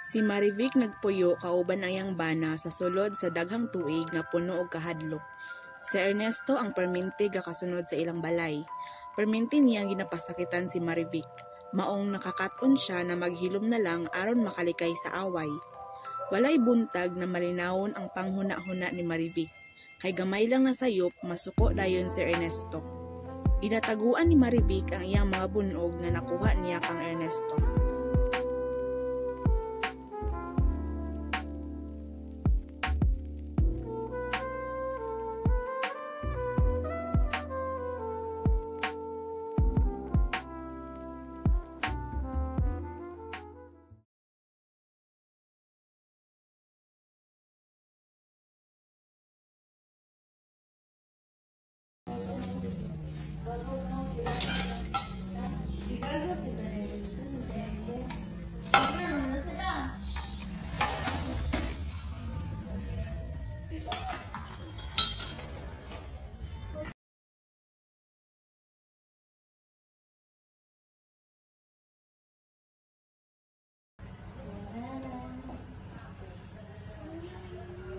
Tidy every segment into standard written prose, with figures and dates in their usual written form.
Si Marivic nagpuyo kauban ang iyang bana sa sulod sa daghang tuig nga puno og kahadlok. Si Ernesto ang perminti gakasunod sa ilang balay. Perminti niyang ginapasakitan si Marivic. Maong nakakaton siya na maghilom na lang aron makalikay sa away. Walay buntag na malinawon ang panghuna-huna ni Marivic. Kay gamay lang na sayop, masuko dayon si Ernesto. Inataguan ni Marivic ang iyang mga bunog na nakuha niya kang Ernesto.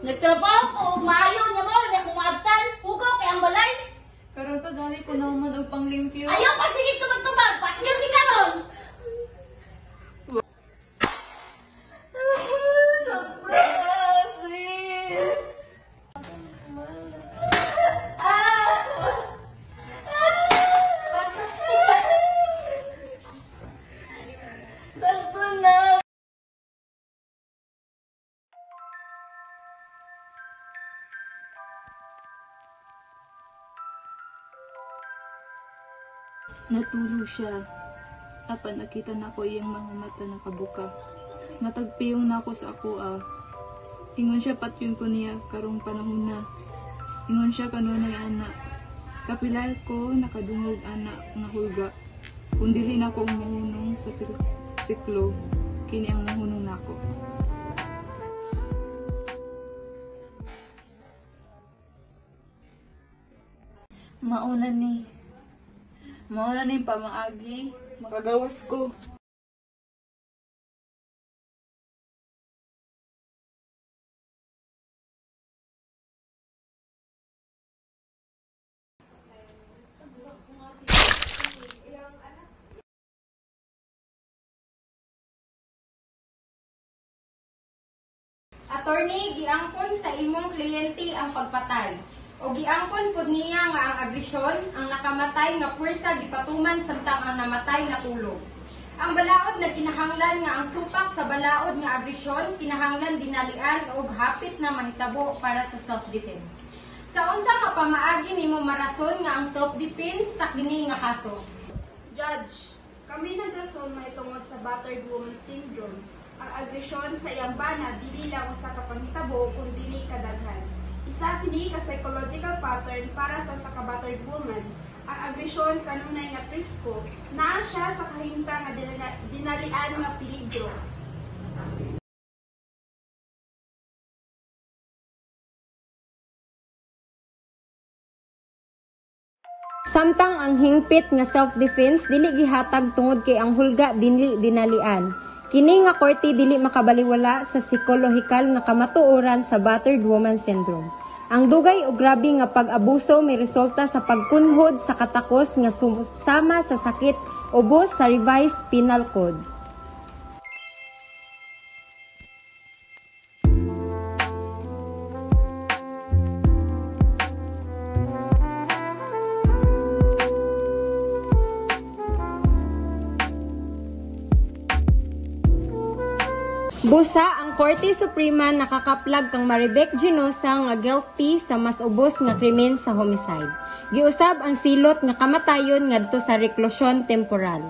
Nagtrabaho ko, maayo na mo, na kumagtan, hugaw kay ang balay. Karon pa gani ko naman og panglimpyo. Ayaw pa sige tumag-tumag, patyo si karon. Natulo siya. Apan nakita na ko iyang mga mata nakabuka. Matagpiyong na ako sa ako Ingon siya patyon ko niya karong panahon na. Ingon siya kanunay anak. Kapilay ko nakadungog anak nga hulga. Kung dili na ko mahunong sa siklo, kini ang mahunong nako. Mauna ni pamaagi, makagawas ko. Attorney, giangkon sa imong kliyente ang pagpatay. O giangkon pud niya nga ang agresyon ang nakamatay nga puwersa gipatuman samtang ang namatay natulog. Ang balaod na kinahanglan nga ang supak sa balaod nga agresyon kinahanglan dinalian og hapit na mahitabo para sa self-defense. Sa unsa nga pamaagi nimo marason nga ang self-defense sa kini nga kaso? Judge, kami nagrason mahitungod sa battered woman syndrome. Ang agresyon sa iyang bana dili lang usa ka panghitabo kun dili kadaghan. Isa kini ka psychological pattern para sa ka-battered woman. Ang agresyon kanunay nga presko, naa siya sa kahimtang nga dinalian nga peligro. Samtang ang hingpit nga self-defense dili gihatag tungod kay ang hulga dili dinalian. Kini nga korte dili makabaliwala sa psikolohikal nga kamatuoran sa battered woman syndrome. Ang dugay o grabe nga pag-abuso may resulta sa pagkunhod sa katakos nga sama sa sakit ubos sa revised penal code. Busa ang Korte Suprema nakakaplag kang Marivic Ginosa nga guilty sa mas ubos nga krimen sa homicide. Giusab ang silot nga kamatayon ngadto sa reklusyon temporal.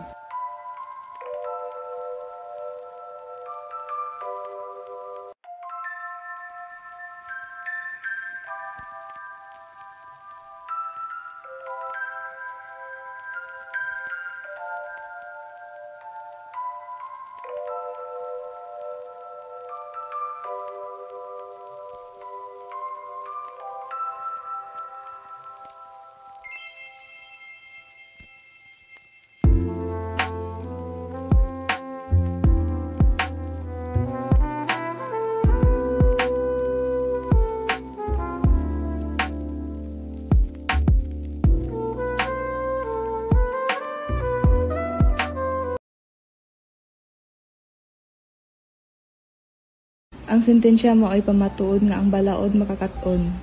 Ang sentensya mo ay pamatuod nga ang balaod makakaton.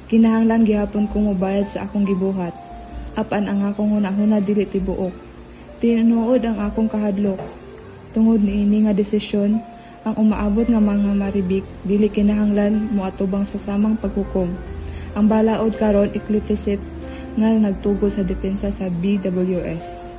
Kinahanglan gihapon kong mobayad sa akong gibuhat. Apan ang akong hunahuna dili tibuok. Tinuod ang akong kahadlok. Tungod niini nga desisyon, ang umaabot nga mga maribik dili kinahanglan moatubang sa samang paghukom. Ang balaod karon explicit nga nagtugo sa depensa sa BWS.